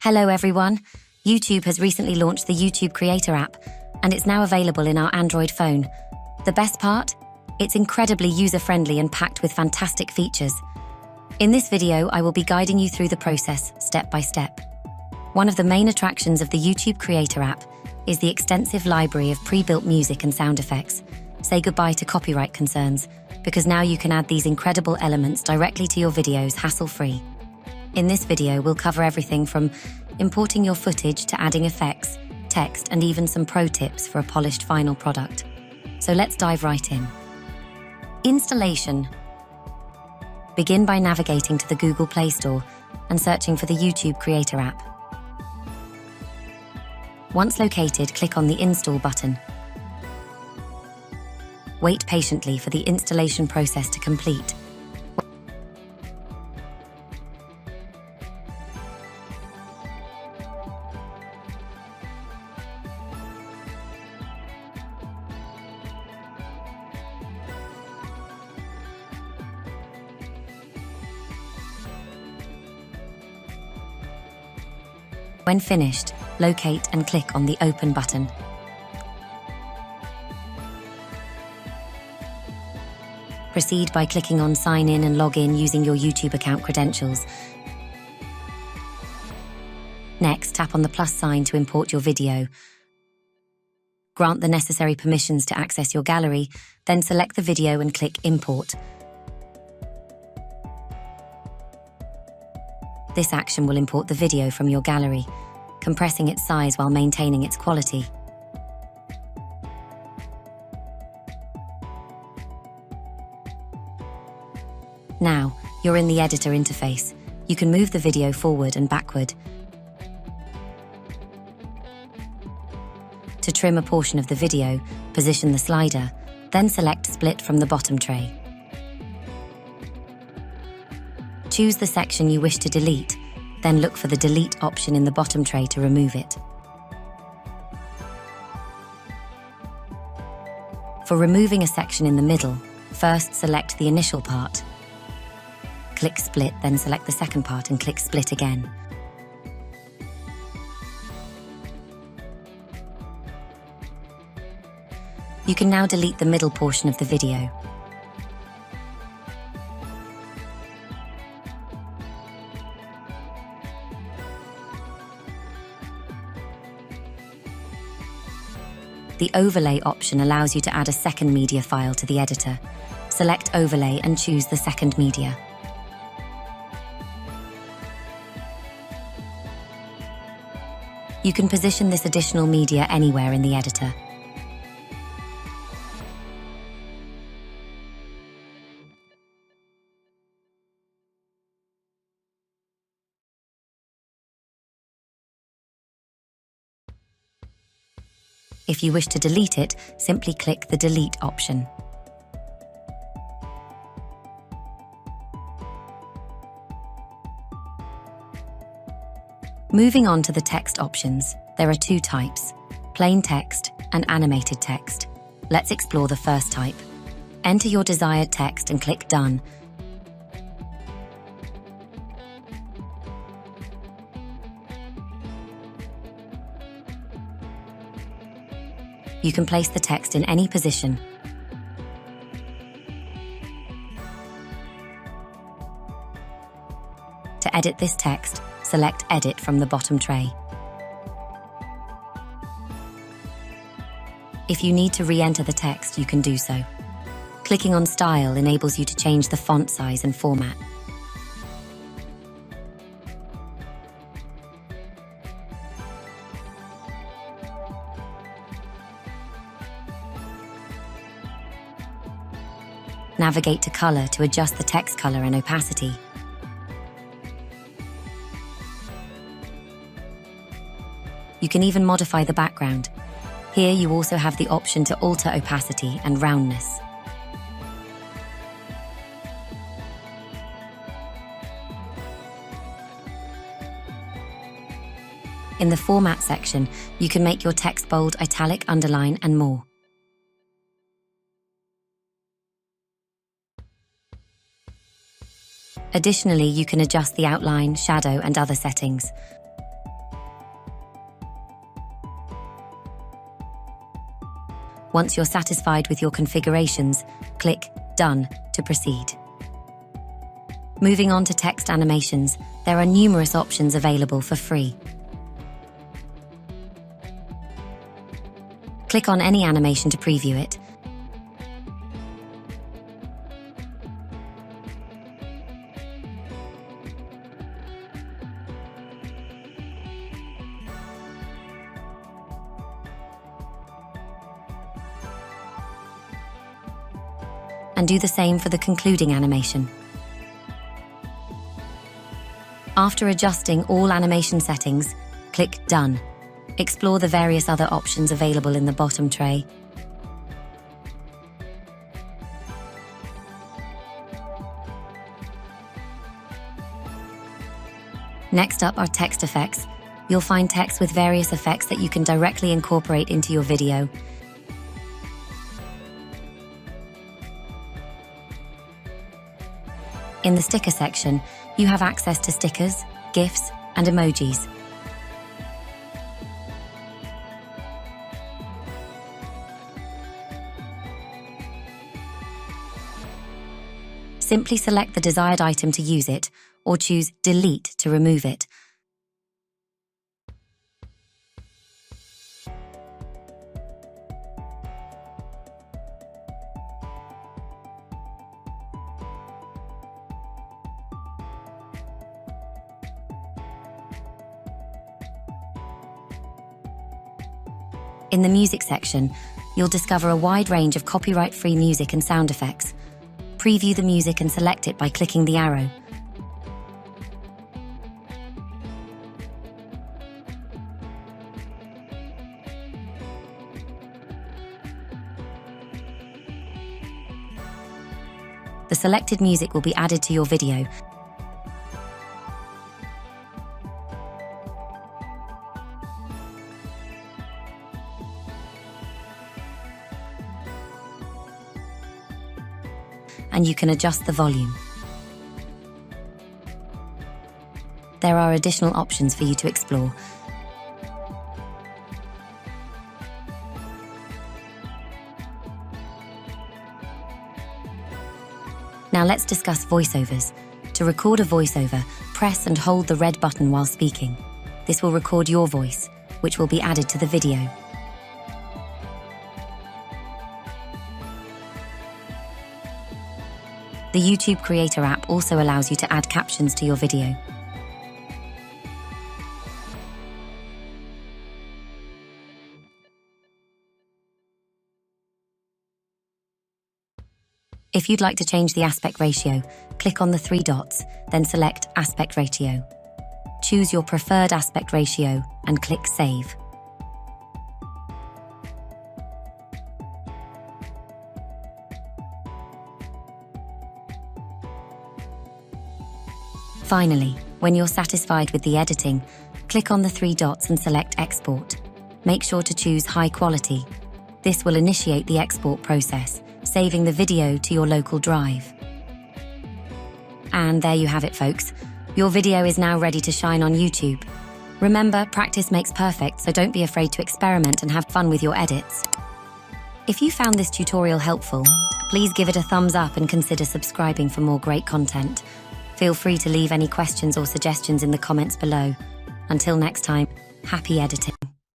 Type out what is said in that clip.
Hello everyone. YouTube has recently launched the YouTube Creator app, and it's now available in our Android phone. The best part? It's incredibly user-friendly and packed with fantastic features. In this video, I will be guiding you through the process, step by step. One of the main attractions of the YouTube Creator app is the extensive library of pre-built music and sound effects. Say goodbye to copyright concerns, because now you can add these incredible elements directly to your videos hassle-free. In this video, we'll cover everything from importing your footage to adding effects, text, and even some pro tips for a polished final product. So let's dive right in. Installation. Begin by navigating to the Google Play Store and searching for the YouTube Creator app. Once located, click on the Install button. Wait patiently for the installation process to complete. When finished, locate and click on the Open button. Proceed by clicking on Sign in and log in using your YouTube account credentials. Next, tap on the plus sign to import your video. Grant the necessary permissions to access your gallery, then select the video and click Import. This action will import the video from your gallery, compressing its size while maintaining its quality. Now, you're in the editor interface. You can move the video forward and backward. To trim a portion of the video, position the slider, then select Split from the bottom tray. Choose the section you wish to delete, then look for the Delete option in the bottom tray to remove it. For removing a section in the middle, first select the initial part. Click Split, then select the second part and click Split again. You can now delete the middle portion of the video. The Overlay option allows you to add a second media file to the editor. Select Overlay and choose the second media. You can position this additional media anywhere in the editor. If you wish to delete it, simply click the Delete option. Moving on to the text options, there are two types, plain text and animated text. Let's explore the first type. Enter your desired text and click Done. You can place the text in any position. To edit this text, select Edit from the bottom tray. If you need to re-enter the text, you can do so. Clicking on Style enables you to change the font size and format. Navigate to Color to adjust the text color and opacity. You can even modify the background. Here you also have the option to alter opacity and roundness. In the Format section, you can make your text bold, italic, underline, and more. Additionally, you can adjust the outline, shadow, and other settings. Once you're satisfied with your configurations, click Done to proceed. Moving on to text animations, there are numerous options available for free. Click on any animation to preview it. And do the same for the concluding animation. After adjusting all animation settings, click Done. Explore the various other options available in the bottom tray. Next up are text effects. You'll find text with various effects that you can directly incorporate into your video. In the sticker section, you have access to stickers, GIFs, and emojis. Simply select the desired item to use it, or choose Delete to remove it. In the music section, you'll discover a wide range of copyright-free music and sound effects. Preview the music and select it by clicking the arrow. The selected music will be added to your video. And you can adjust the volume. There are additional options for you to explore. Now let's discuss voiceovers. To record a voiceover, press and hold the red button while speaking. This will record your voice, which will be added to the video. The YouTube Creator app also allows you to add captions to your video. If you'd like to change the aspect ratio, click on the 3 dots, then select Aspect Ratio. Choose your preferred aspect ratio and click Save. Finally, when you're satisfied with the editing, click on the 3 dots and select Export. Make sure to choose High Quality. This will initiate the export process, saving the video to your local drive. And there you have it, folks. Your video is now ready to shine on YouTube. Remember, practice makes perfect, so don't be afraid to experiment and have fun with your edits. If you found this tutorial helpful, please give it a thumbs up and consider subscribing for more great content. Feel free to leave any questions or suggestions in the comments below. Until next time, happy editing.